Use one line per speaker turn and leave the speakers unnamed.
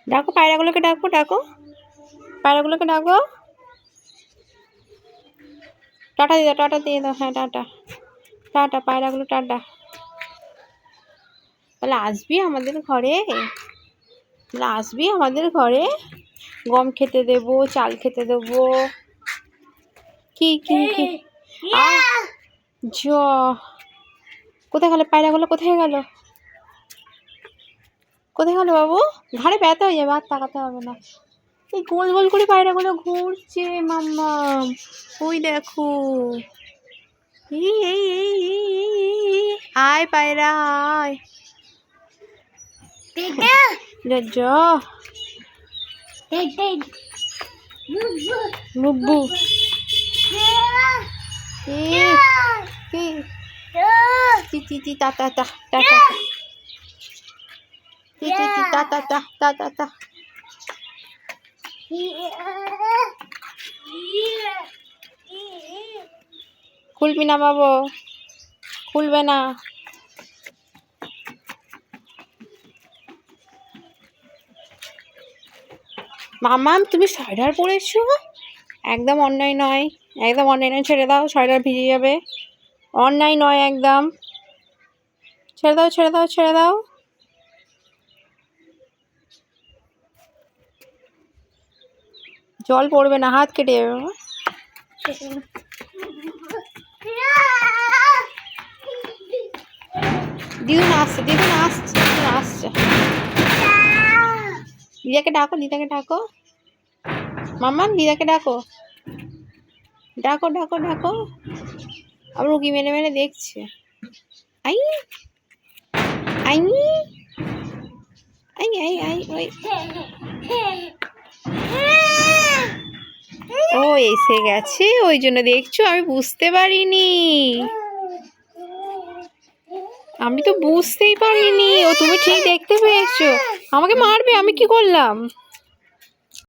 ডাকো পায়রাগুলোকে, ডাকো ডাকো পায়রাগুলোকে ডাকো। টাটা দিয়ে দাও, টাটা দিয়ে দাও। হ্যাঁ টাটা টাটা, পায়রাগুলো টাটা। তাহলে আসবি আমাদের ঘরে, তাহলে আসবি আমাদের ঘরে, গম খেতে দেবো, চাল খেতে দেবো। কি কি কি জ কোথায় গেল পায়রাগুলো, কোথায় গেল, কোথায় গেল বাবু? ঘাড়ে ব্যথা হয়ে যাবে, আর তাকাতে হবে না। এই গোল গোল করে পায়রাগুলো ঘুরছে মাম্মাম, ওই দেখো। এই এই এই এই, আয় পায়রা আয়। যা বুবু কি তা তা তা তা তা তা তা তা তা তা তা। খুলবি না বাবু, খুলবে না। মামা তুমি সোয়েটার পরেছো, একদম অন্যায় নয়, একদম অন্যায় নয়, ছেড়ে দাও, সোয়েটার ভিজে যাবে। অন্যায় নয় একদম, ছেড়ে দাও ছেড়ে দাও ছেড়ে দাও। জল পড়বে না, হাত কেটে যাবে বাবা। দিদুন আসছে, দিদুন আসছে, দিদুন আসছে। দিদাকে ডাকো, দিদাকে ডাকো মাম্মা, দিদাকে ডাকো, ডাকো ডাকো ডাকো। আবার উকি মেরে মেরে দেখছে। I I I I I ওই ও এসে গেছে, ওই জন্য দেখছো, আমি বুঝতে পারিনি, আমি তো বুঝতেই পারিনি। ও তুমি ঠিক দেখতে পেয়েছো, আমাকে মারবে, আমি কি করলাম?